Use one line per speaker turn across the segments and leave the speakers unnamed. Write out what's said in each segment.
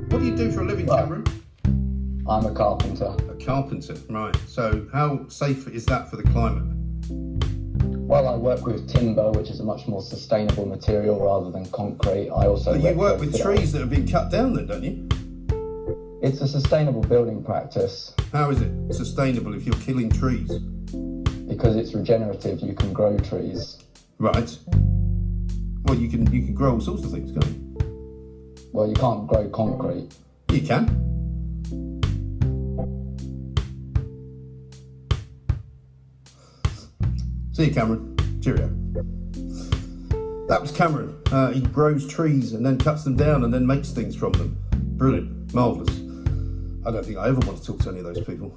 What do you do for a living, Cameron?
I'm a carpenter.
A carpenter, right. So how safe is that for the climate?
Well, I work with timber, which is a much more sustainable material rather than concrete. I also
But you work with trees that have been cut down then, don't you?
It's a sustainable building practice.
How is it sustainable if you're killing trees?
Because it's regenerative, you can grow trees.
Right. Well, you can grow all sorts of things, can't you?
Well, you can't grow concrete.
You can. See you, Cameron. Cheerio. That was Cameron. He grows trees and then cuts them down and then makes things from them. Brilliant. Marvellous. I don't think I ever want to talk to any of those people.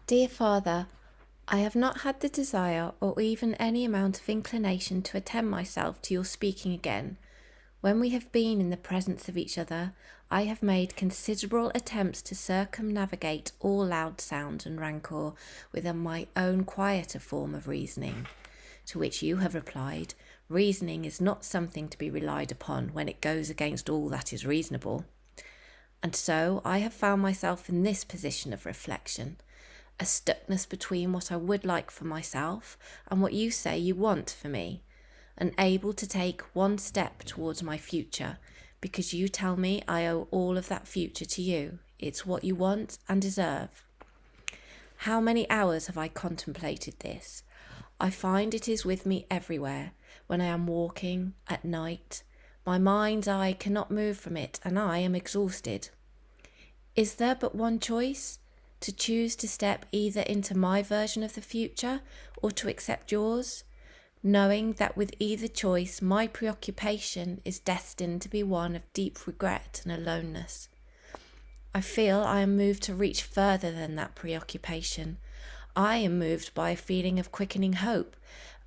Dear Father, I have not had the desire or even any amount of inclination to attend myself to your speaking again. When we have been in the presence of each other, I have made considerable attempts to circumnavigate all loud sound and rancour with my own quieter form of reasoning, to which you have replied, reasoning is not something to be relied upon when it goes against all that is reasonable. And so I have found myself in this position of reflection, a stuckness between what I would like for myself and what you say you want for me, unable to take one step towards my future because you tell me I owe all of that future to you. It's what you want and deserve. How many hours have I contemplated this? I find it is with me everywhere, when I am walking, at night. My mind's eye cannot move from it and I am exhausted. Is there but one choice? To choose to step either into my version of the future or to accept yours, knowing that with either choice my preoccupation is destined to be one of deep regret and aloneness. I feel I am moved to reach further than that preoccupation. I am moved by a feeling of quickening hope,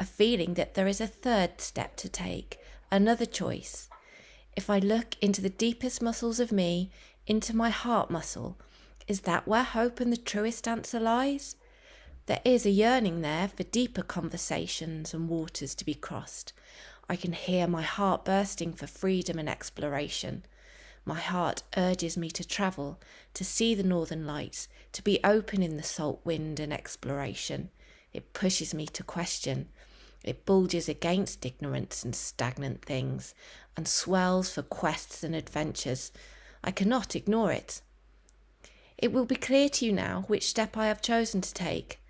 a feeling that there is a third step to take, another choice. If I look into the deepest muscles of me, into my heart muscle, is that where hope and the truest answer lies? There is a yearning there for deeper conversations and waters to be crossed. I can hear my heart bursting for freedom and exploration. My heart urges me to travel, to see the northern lights, to be open in the salt wind and exploration. It pushes me to question. It bulges against ignorance and stagnant things, and swells for quests and adventures. I cannot ignore it. It will be clear to you now which step I have chosen to take.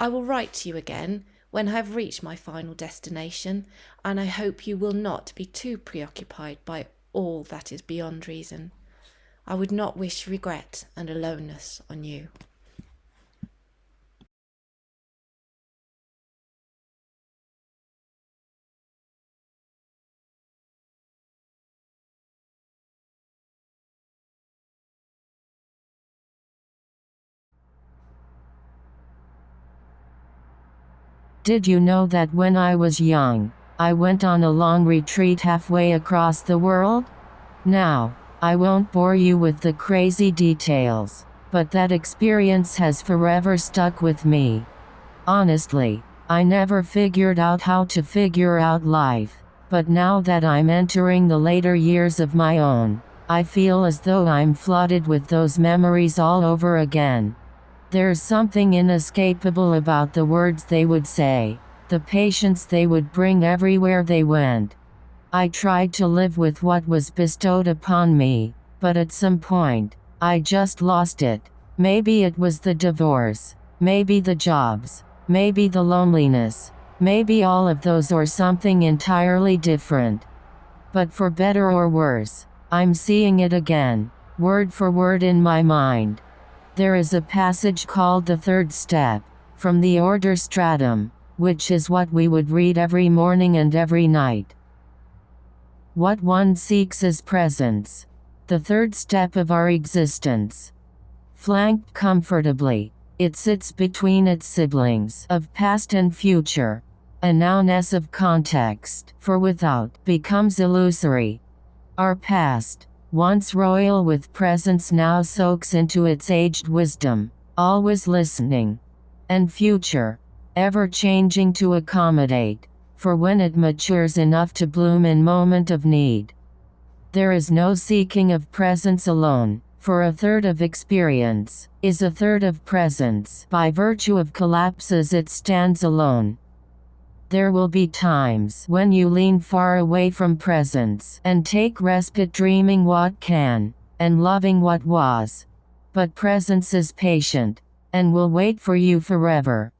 I will write to you again when I have reached my final destination, and I hope you will not be too preoccupied by all that is beyond reason. I would not wish regret and aloneness on you.
Did you know that when I was young, I went on a long retreat halfway across the world? Now, I won't bore you with the crazy details, but that experience has forever stuck with me. Honestly, I never figured out how to figure out life, but now that I'm entering the later years of my own, I feel as though I'm flooded with those memories all over again. There's something inescapable about the words they would say, the patience they would bring everywhere they went. I tried to live with what was bestowed upon me, but at some point, I just lost it. Maybe it was the divorce, maybe the jobs, maybe the loneliness, maybe all of those or something entirely different. But for better or worse, I'm seeing it again, word for word in my mind. There is a passage called the third step, from the order stratum, which is what we would read every morning and every night. What one seeks is presence, the third step of our existence. Flanked comfortably, it sits between its siblings of past and future, a nounness of context, for without becomes illusory. Our past, once royal with presence, now soaks into its aged wisdom, always listening. And future, ever changing to accommodate, for when it matures enough to bloom in moment of need. There is no seeking of presence alone, for a third of experience is a third of presence. By virtue of collapses, it stands alone. There will be times when you lean far away from presence and take respite dreaming what can, and loving what was. But presence is patient, and will wait for you forever.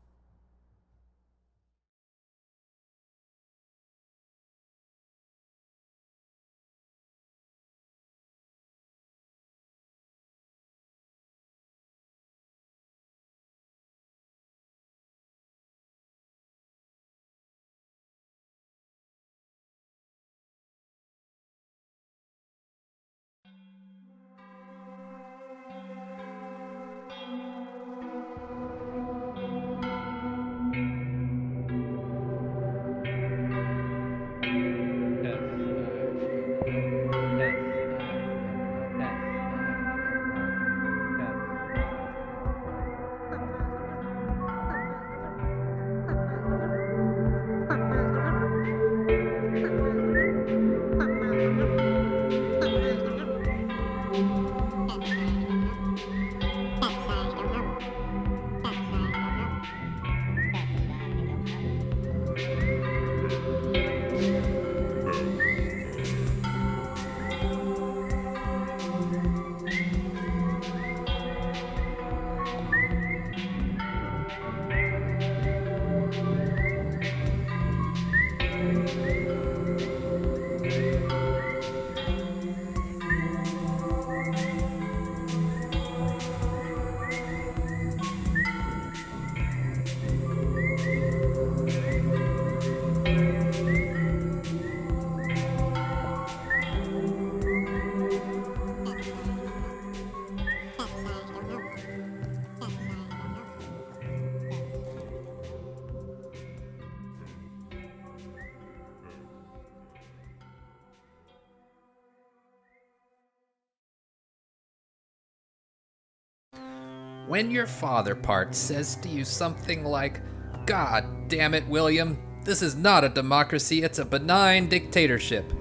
When your father part says to you something like, "God damn it, William, this is not a democracy, it's a benign dictatorship,"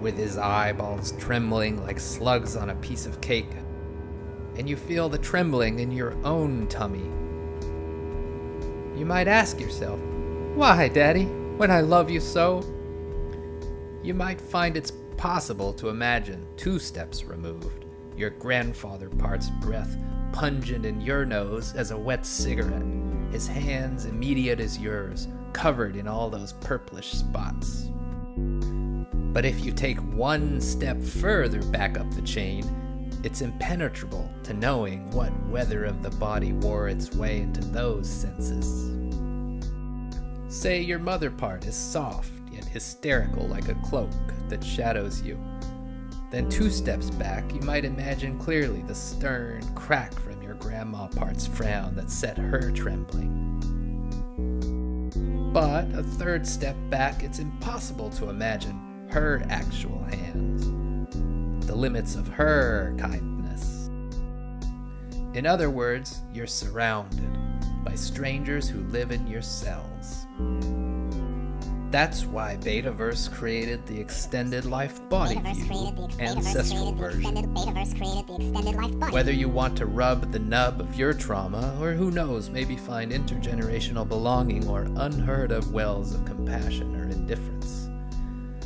with his eyeballs trembling like slugs on a piece of cake, and you feel the trembling in your own tummy, you might ask yourself, "Why, Daddy, when I love you so?" You might find it's possible to imagine 2 steps removed, your grandfather part's breath pungent in your nose as a wet cigarette, his hands immediate as yours, covered in all those purplish spots. But if you take 1 step further back up the chain, it's impenetrable to knowing what weather of the body wore its way into those senses. Say your mother part is soft yet hysterical like a cloak that shadows you. Then 2 steps back, you might imagine clearly the stern crack from your grandma part's frown that set her trembling. But a 3rd step back, it's impossible to imagine her actual hands, the limits of her kindness. In other words, you're surrounded by strangers who live in your cells. That's why Betaverse created the extended life body view, ancestral version. Whether you want to rub the nub of your trauma, or who knows, maybe find intergenerational belonging or unheard of wells of compassion or indifference.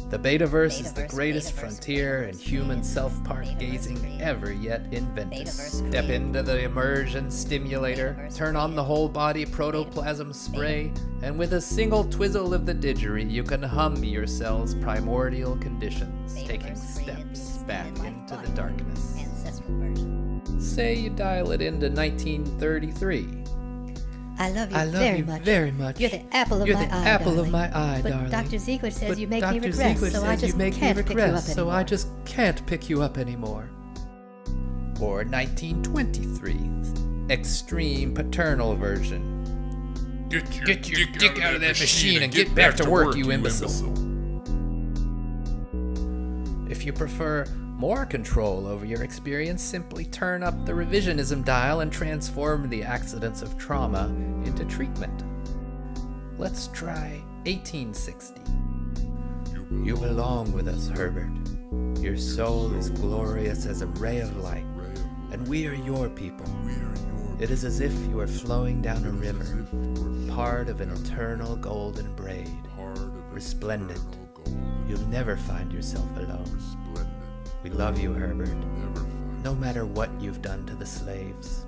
The Betaverse is the greatest frontier in human self-part gazing ever yet invented. Step into the immersion stimulator, turn on the whole body protoplasm spray, and with a single twizzle of the didgeridoo, you can hum yourselves primordial conditions, taking steps back into the darkness. Say you dial it into 1933.
I love you very much. You're the apple of my eye, darling. But Dr. Ziegler says you make me regress, so I just
can't pick you up anymore. Or 1923, extreme paternal version. Get your dick out of that machine and get back to work, you imbecile. If you prefer more control over your experience, simply turn up the revisionism dial and transform the accidents of trauma into treatment. Let's try 1860. You belong with us, Herbert. Your soul is glorious as a ray of light, and we are your people. It is as if you are flowing down a river, part of an eternal golden braid, resplendent. You'll never find yourself alone. We love you, Herbert, no matter what you've done to the slaves.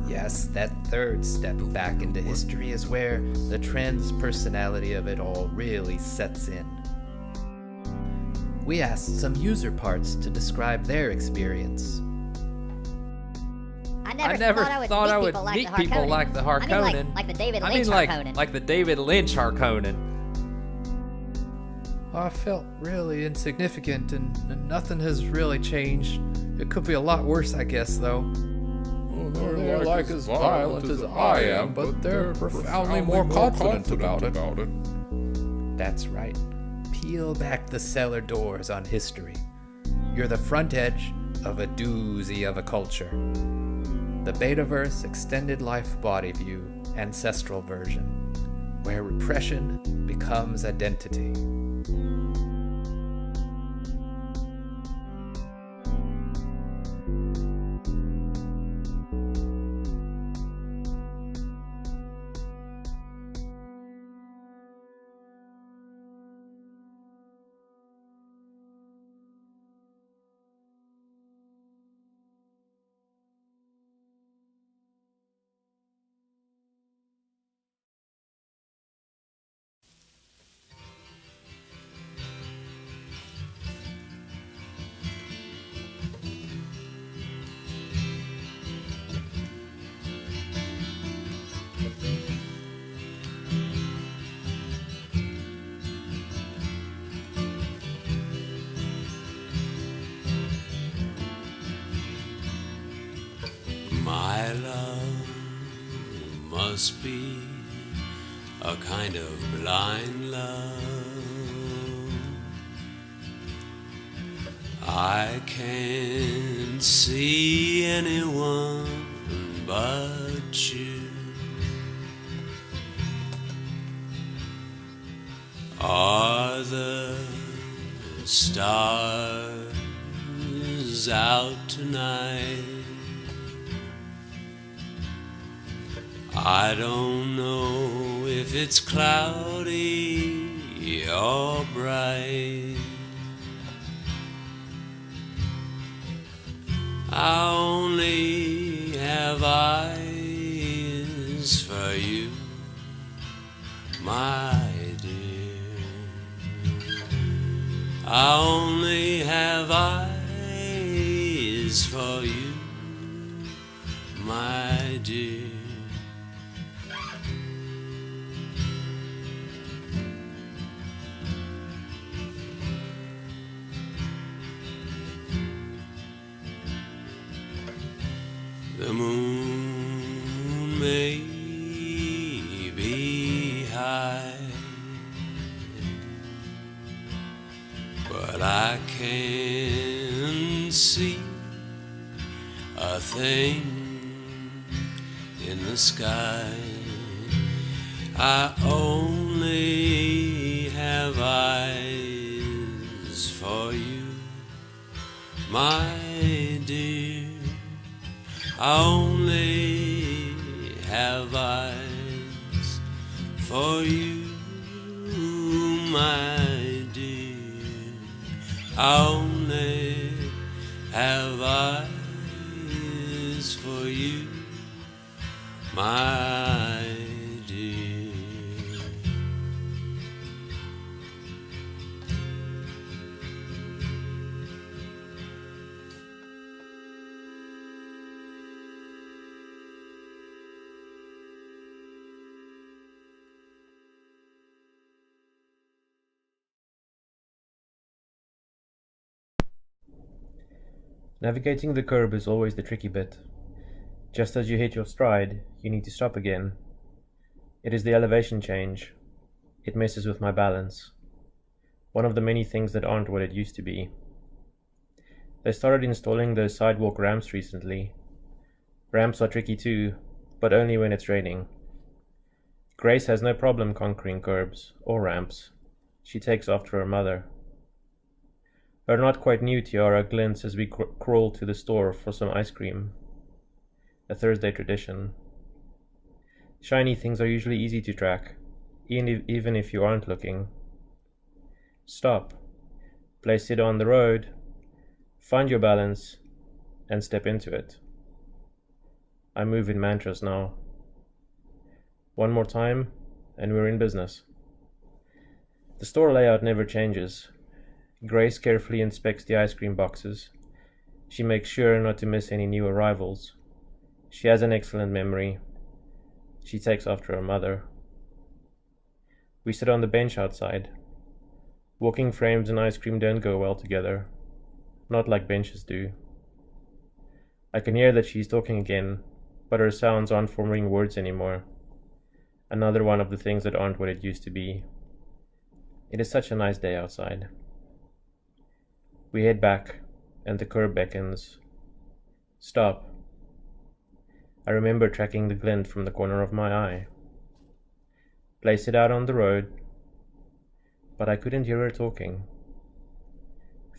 Yes, that 3rd step back into history is where the transpersonality of it all really sets in. We asked some user parts to describe their experience.
I never thought I would meet people like the Harkonnen. Like the David Lynch Harkonnen.
Like the David Lynch Harkonnen. I felt really insignificant, and nothing has really changed. It could be a lot worse, I guess, though. They're like as violent as I am, but they're profoundly more confident about it. That's right. Peel back the cellar doors on history. You're the front edge of a doozy of a culture. The Betaverse Extended Life Body View Ancestral version, where repression becomes identity.
My love must be a kind of blind love. I can't see anyone but you. Are the stars out tonight? I don't know if it's cloudy or bright. I only have eyes for you, my dear. I only have eyes for you, my dear. The moon may be high, but I can't see a thing in the sky. I only have eyes for you, my dear. I only have eyes for you, my dear. I only have eyes for you, my dear.
Navigating the curb is always the tricky bit. Just as you hit your stride, you need to stop again. It is the elevation change. It messes with my balance. One of the many things that aren't what it used to be. They started installing those sidewalk ramps recently. Ramps are tricky too, but only when it's raining. Grace has no problem conquering curbs or ramps. She takes after her mother. Her not quite new tiara glints as we crawl to the store for some ice cream. A Thursday tradition. Shiny things are usually easy to track, even if you aren't looking. Stop. Place it on the road. Find your balance and step into it. I move in mantras now. One more time, and we're in business. The store layout never changes. Grace carefully inspects the ice cream boxes. She makes sure not to miss any new arrivals. She has an excellent memory. She takes after her mother. We sit on the bench outside. Walking frames and ice cream don't go well together. Not like benches do. I can hear that she's talking again, but her sounds aren't forming words anymore. Another one of the things that aren't what it used to be. It is such a nice day outside. We head back, and the curb beckons. Stop. I remember tracking the glint from the corner of my eye. Place it out on the road, but I couldn't hear her talking.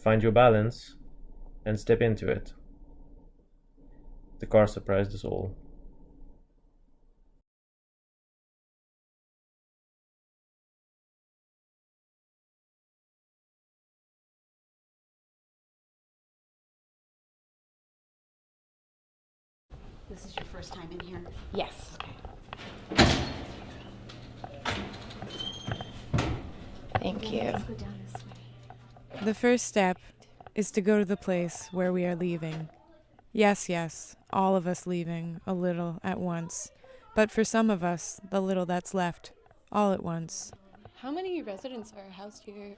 Find your balance, and step into it. The car surprised us all.
This is your first time in here?
Yes.
Okay.
Thank you.
Let's go down this way.
The first step is to go to the place where we are leaving. Yes, all of us leaving, a little at once. But for some of us, the little that's left, all at once.
How many residents are housed here?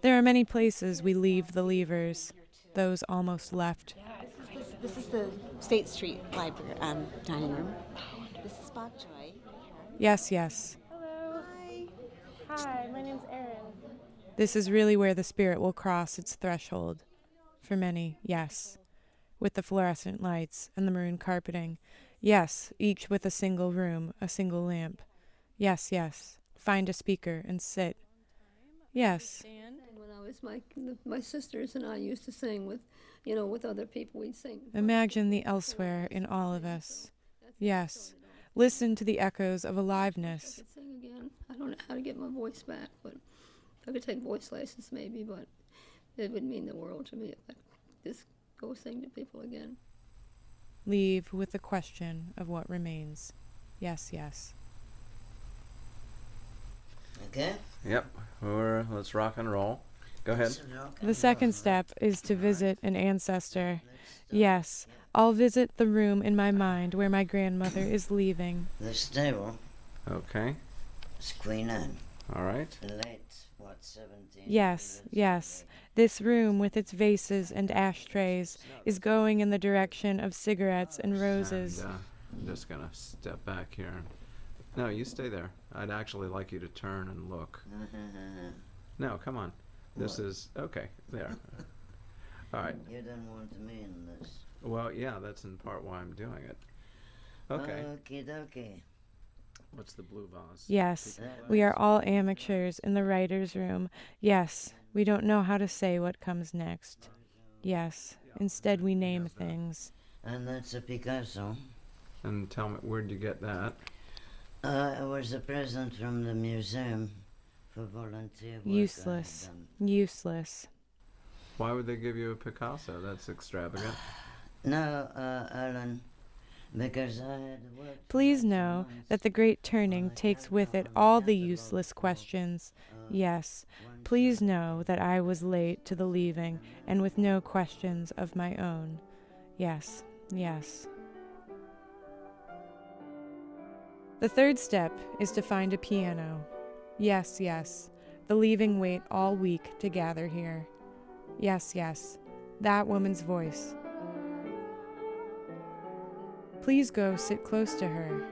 There are many places we leave the leavers, those almost left.
This is the State Street Library dining room. This is Bob Joy.
Yes.
Hello. Hi, my name's Erin.
This is really where the spirit will cross its threshold. for many, yes. With the fluorescent lights and the maroon carpeting. Yes, each with a single room, a single lamp. Yes, yes. Find a speaker and sit. Yes.
When I was my sisters and I used to sing with other people, we'd sing.
Imagine the elsewhere in all of us. Yes. Listen to the echoes of aliveness.
I could sing again. I don't know how to get my voice back, but I could take voice lessons maybe, but it would mean the world to me if I could just go sing to people again.
Leave with the question of what remains. Yes, yes.
Okay?
Yep. Let's rock and roll. Go ahead.
The second step is to visit an ancestor. Yes, I'll visit the room in my mind where my grandmother is leaving.
The stable.
Okay.
It's Queen Anne.
All right.
Late, 17?
Yes, yes. This room with its vases and ashtrays is going in the direction of cigarettes and roses.
And, I'm just going to step back here. No, you stay there. I'd actually like you to turn and look. No, come on. This is... Okay, there. All right.
You don't want me in this.
Well, yeah, that's in part why I'm doing it. Okay.
Okie dokie.
What's the blue vase?
Yes, we are all amateurs in the writer's room. Yes, we don't know how to say what comes next. Yes, instead we name things.
And that's a Picasso.
And tell me, where'd you get that?
It was a present from the museum for volunteer work.
Useless. Useless.
Why would they give you a Picasso? That's extravagant.
No, Alan, because I had worked...
Please know that the great turning takes with it all the useless questions. Yes, please know that I was late to the leaving and with no questions of my own. Yes, yes. The third step is to find a piano. Yes, yes. The leaving wait all week to gather here. Yes, yes. That woman's voice. Please go sit close to her.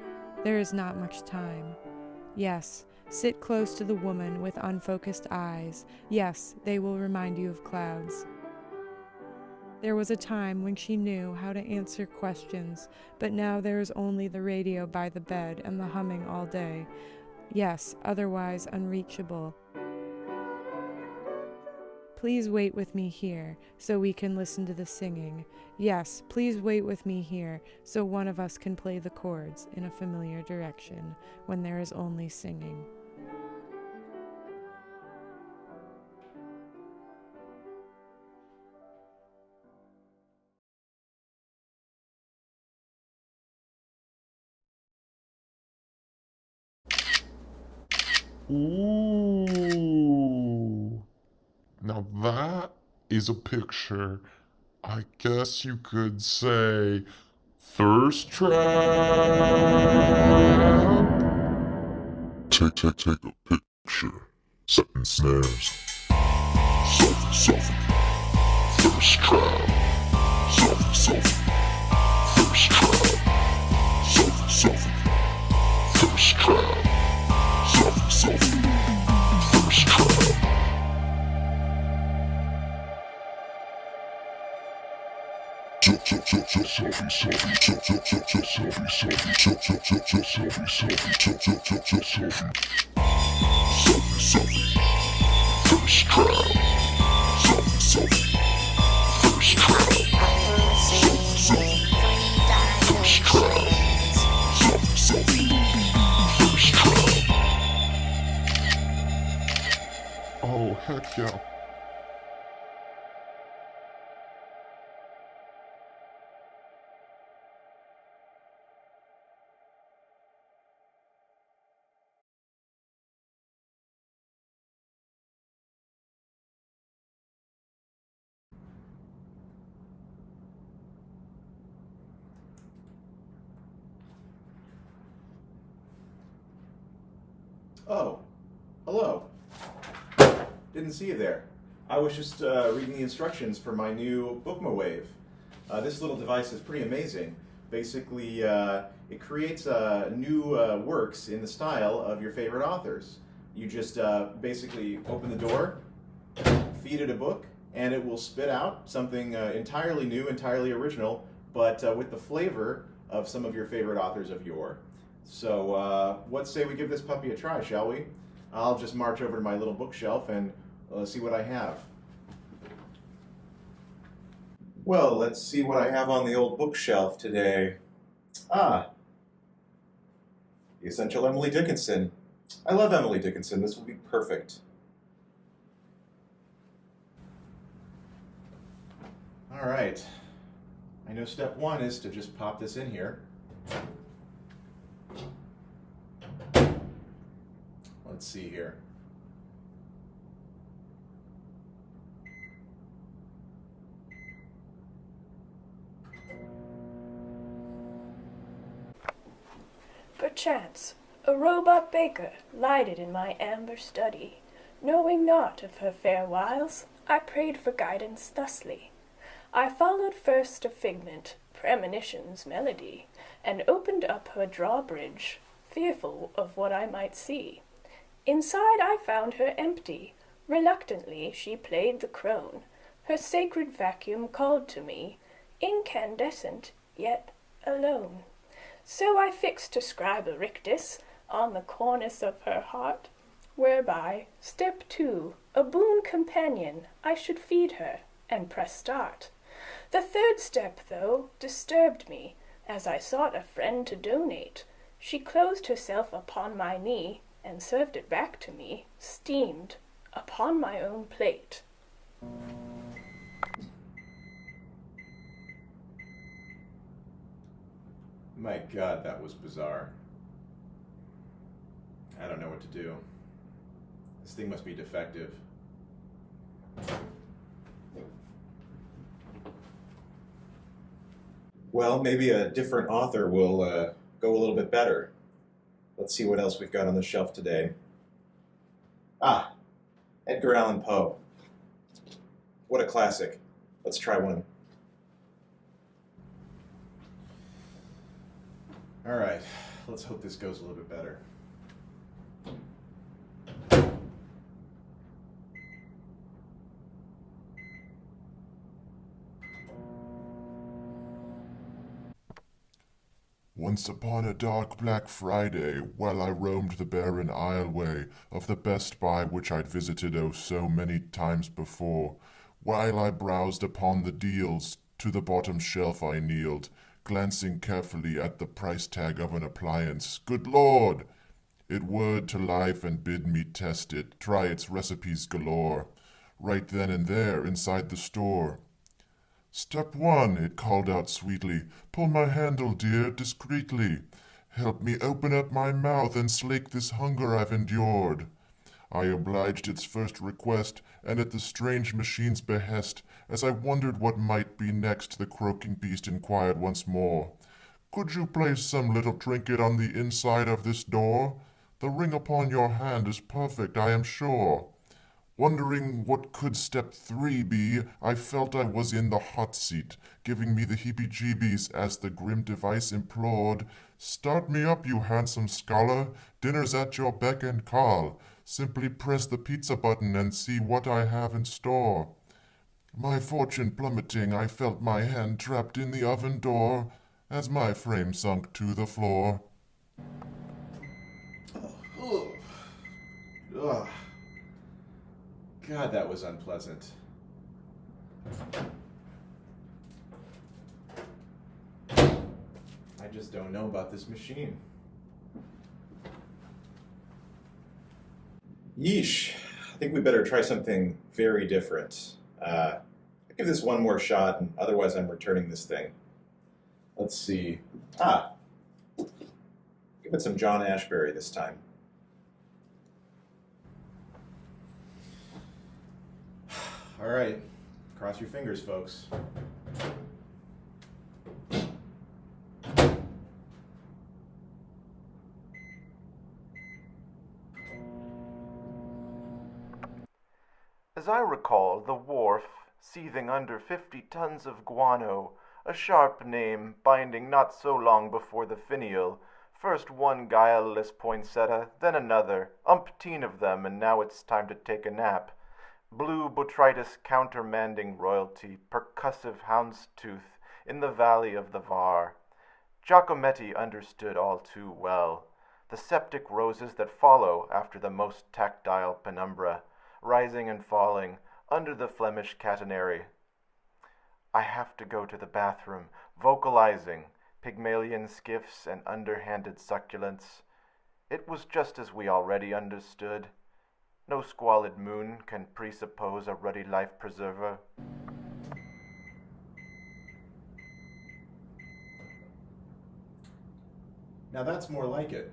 There is not much time. Yes, sit close to the woman with unfocused eyes. Yes, they will remind you of clouds. There was a time when she knew how to answer questions, but now there is only the radio by the bed and the humming all day. Yes, otherwise unreachable. Please wait with me here, so we can listen to the singing. Yes, please wait with me here, so one of us can play the chords in a familiar direction when there is only singing.
Ooh. Now that is a picture, I guess you could say, thirst trap. Take a picture. Setting snares. Selfie. Thirst trap. Selfie. Thirst trap. Selfie. Thirst trap. Selfie. Thirst trap. Oh, heck yeah.
Oh, hello. Didn't see you there. I was just reading the instructions for my new Bookmawave. This little device is pretty amazing. Basically, it creates new works in the style of your favorite authors. You just basically open the door, feed it a book, and it will spit out something entirely new, entirely original, but with the flavor of some of your favorite authors of yore. So let's say we give this puppy a try, shall we? I'll just march over to my little bookshelf and see what I have. Well, let's see what I have on the old bookshelf today. The Essential Emily Dickinson. I love Emily Dickinson. This will be perfect. All right. I know step one is to just pop this in here. Let's see here.
Perchance, a robot baker lighted in my amber study. Knowing naught of her fair wiles, I prayed for guidance thusly. I followed first a figment, premonition's melody, and opened up her drawbridge, fearful of what I might see. Inside I found her empty. Reluctantly she played the crone. Her sacred vacuum called to me, incandescent, yet alone. So I fixed a scribe rictus on the cornice of her heart, whereby, step 2, a boon companion, I should feed her, and press start. The third step, though, disturbed me, as I sought a friend to donate. She closed herself upon my knee, and served it back to me, steamed, upon my own plate.
My God, that was bizarre. I don't know what to do. This thing must be defective. Well, maybe a different author will go a little bit better. Let's see what else we've got on the shelf today. Edgar Allan Poe. What a classic. Let's try one. All right, let's hope this goes a little bit better.
Once upon a dark Black Friday, while I roamed the barren aisleway of the Best Buy which I'd visited oh so many times before, while I browsed upon the deals, to the bottom shelf I kneeled, glancing carefully at the price tag of an appliance. Good Lord! It whirred to life and bid me test it, try its recipes galore, right then and there inside the store. Step 1, it called out sweetly, pull my handle, dear, discreetly. Help me open up my mouth and slake this hunger I've endured. I obliged its first request, and at the strange machine's behest, as I wondered what might be next, the croaking beast inquired once more. Could you place some little trinket on the inside of this door? The ring upon your hand is perfect, I am sure. Wondering what could step 3 be, I felt I was in the hot seat, giving me the heebie-jeebies as the grim device implored, Start me up, you handsome scholar, dinner's at your beck and call. Simply press the pizza button and see what I have in store. My fortune plummeting, I felt my hand trapped in the oven door, as my frame sunk to the floor.
Ugh. God, that was unpleasant. I just don't know about this machine. Yeesh. I think we better try something very different. I'll give this one more shot, and otherwise I'm returning this thing. Let's see. Give it some John Ashbery this time. All right, cross your fingers, folks.
As I recall, the wharf, seething under 50 tons of guano, a sharp name binding not so long before the finial, first one guileless poinsettia, then another, umpteen of them, and now it's time to take a nap. blue botrytis countermanding royalty, percussive houndstooth in the valley of the Var. Giacometti understood all too well the septic roses that follow after the most tactile penumbra, rising and falling under the Flemish catenary. I have to go to the bathroom, vocalizing Pygmalion skiffs and underhanded succulents. It was just as we already understood. No squalid moon can presuppose a ruddy life preserver.
Now that's more like it.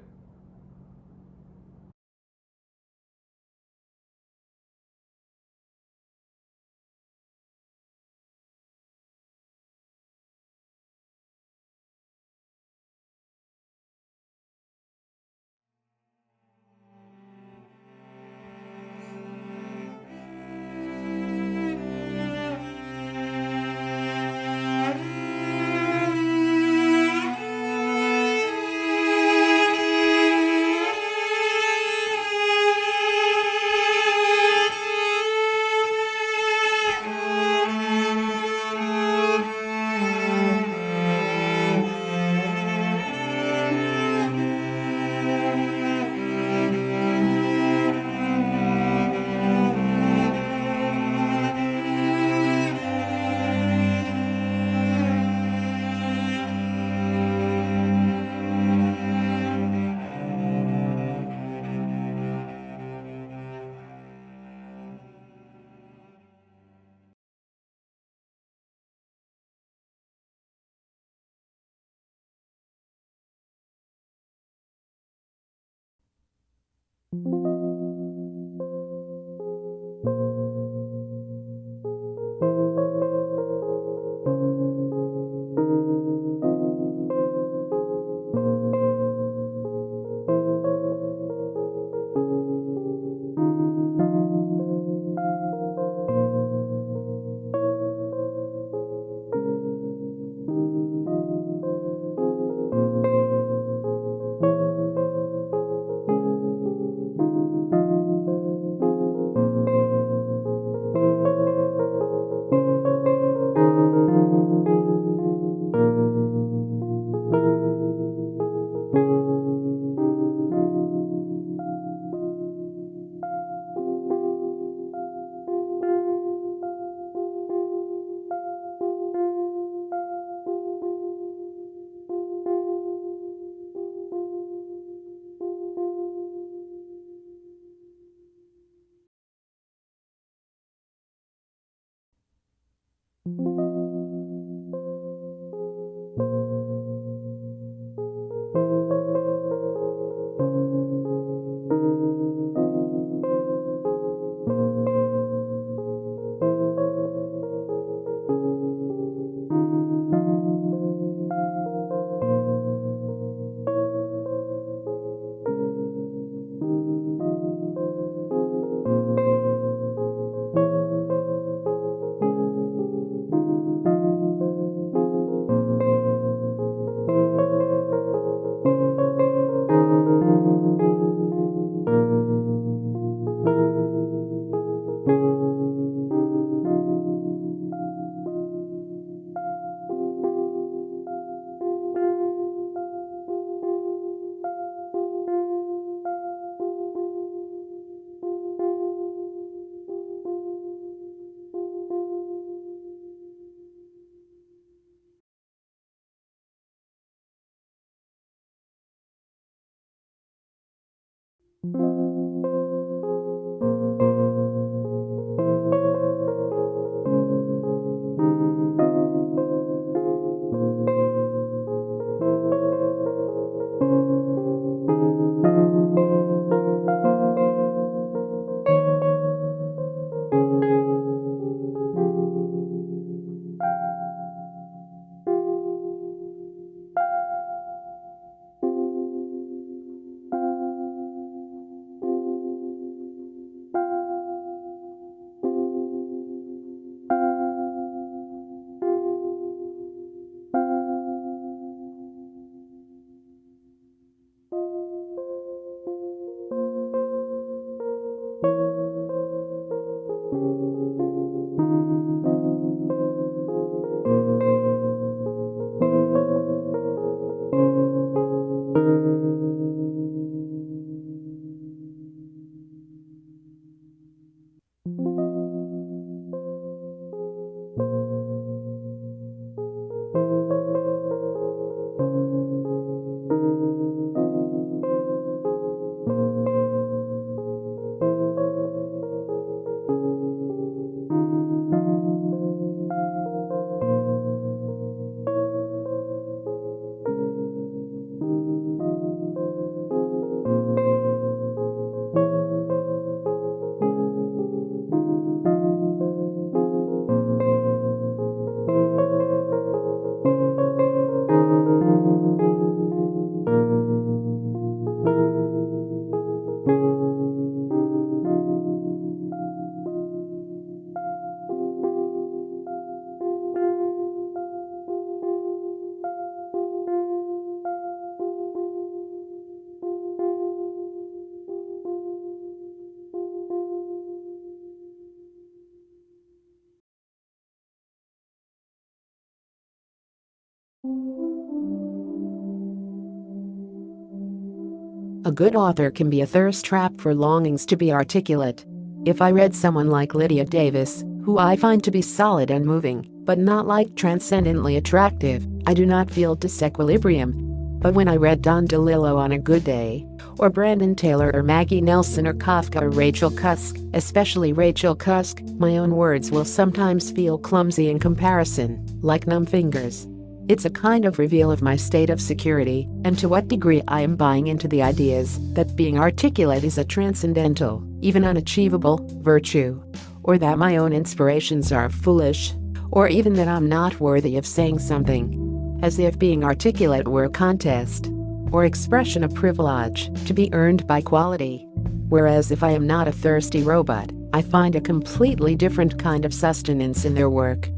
A good author can be a thirst trap for longings to be articulate. If I read someone like Lydia Davis, who I find to be solid and moving, but not like transcendently attractive, I do not feel disequilibrium. But when I read Don DeLillo on a good day, or Brandon Taylor or Maggie Nelson or Kafka or Rachel Cusk, especially Rachel Cusk, my own words will sometimes feel clumsy in comparison, like numb fingers. It's a kind of reveal of my state of security, and to what degree I am buying into the ideas that being articulate is a transcendental, even unachievable, virtue, or that my own inspirations are foolish, or even that I'm not worthy of saying something, as if being articulate were a contest, or expression of privilege, to be earned by quality. Whereas if I am not a thirsty robot, I find a completely different kind of sustenance in their work.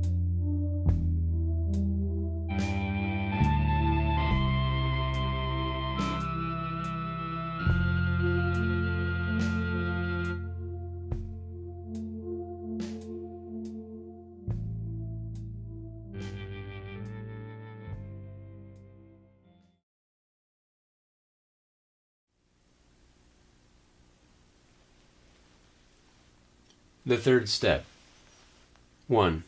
The third step. 1.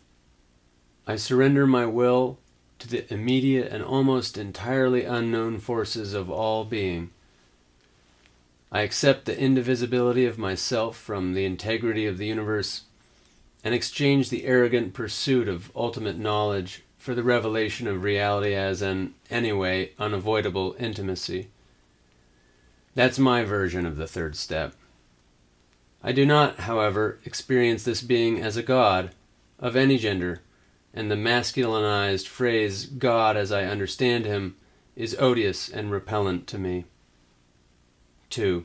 I surrender my will to the immediate and almost entirely unknown forces of all being. I accept the indivisibility of myself from the integrity of the universe and exchange the arrogant pursuit of ultimate knowledge for the revelation of reality as an, anyway, unavoidable intimacy. That's my version of the third step. I do not, however, experience this being as a god, of any gender, and the masculinized phrase God as I understand him is odious and repellent to me. 2.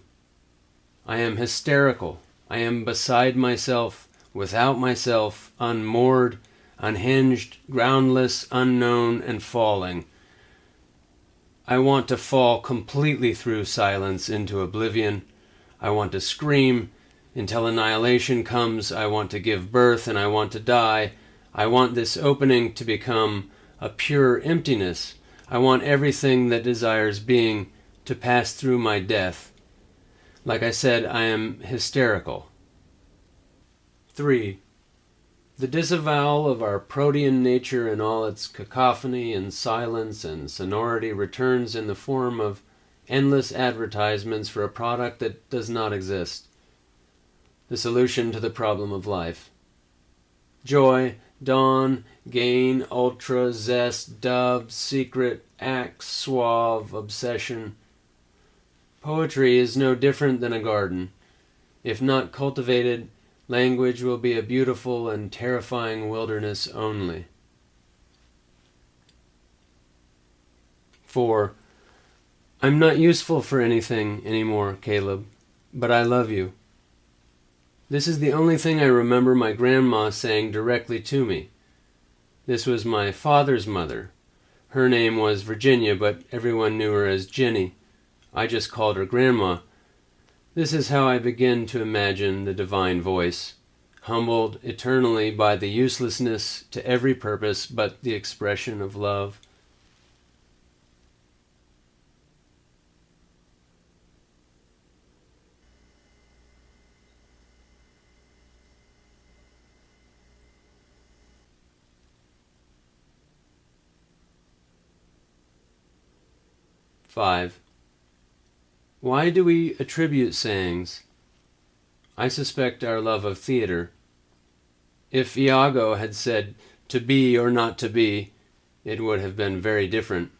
I am hysterical. I am beside myself, without myself, unmoored, unhinged, groundless, unknown, and falling. I want to fall completely through silence into oblivion. I want to scream until annihilation comes. I want to give birth and I want to die. I want this opening to become a pure emptiness. I want everything that desires being to pass through my death. Like I said, I am hysterical. 3. The disavowal of our protean nature in all its cacophony and silence and sonority returns in the form of endless advertisements for a product that does not exist. The solution to the problem of life. Joy, dawn, gain, ultra, zest, dove, secret, act, suave, obsession. Poetry is no different than a garden. If not cultivated, language will be a beautiful and terrifying wilderness only. 4. I'm not useful for anything anymore, Caleb, but I love you. This is the only thing I remember my grandma saying directly to me. This was my father's mother. Her name was Virginia, but everyone knew her as Jenny. I just called her Grandma. This is how I begin to imagine the divine voice, humbled eternally by the uselessness to every purpose but the expression of love. Five. Why do we attribute sayings? I suspect our love of theater. If Iago had said, to be or not to be, it would have been very different.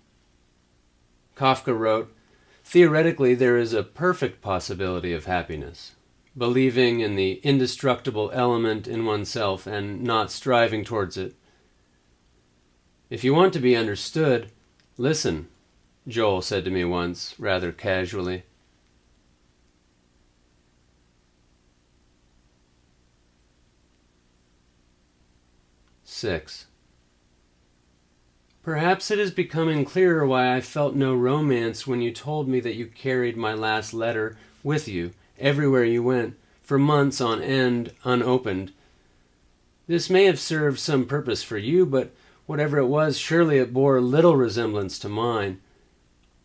Kafka wrote, theoretically there is a perfect possibility of happiness, believing in the indestructible element in oneself and not striving towards it. If you want to be understood, listen, Joel said to me once, rather casually. Six. Perhaps it is becoming clearer why I felt no romance when you told me that you carried my last letter with you everywhere you went, for months on end, unopened. This may have served some purpose for you, but whatever it was, surely it bore little resemblance to mine.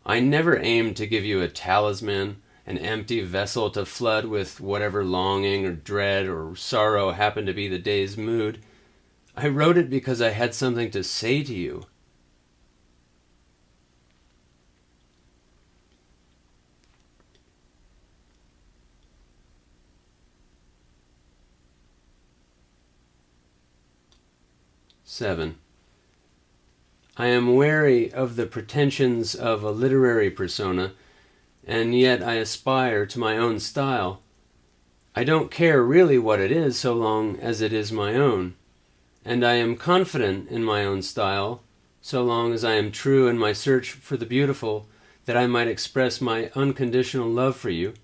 I never aimed to give you a talisman, an empty vessel to flood with whatever longing or dread or sorrow happened to be the day's mood. I wrote it because I had something to say to you. Seven. I am wary of the pretensions of a literary persona, and yet I aspire to my own style. I don't care really what it is so long as it is my own, and I am confident in my own style so long as I am true in my search for the beautiful, that I might express my unconditional love for you.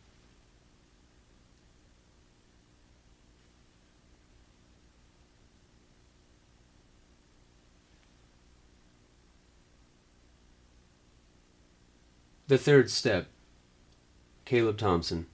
The third step. Caleb Thompson.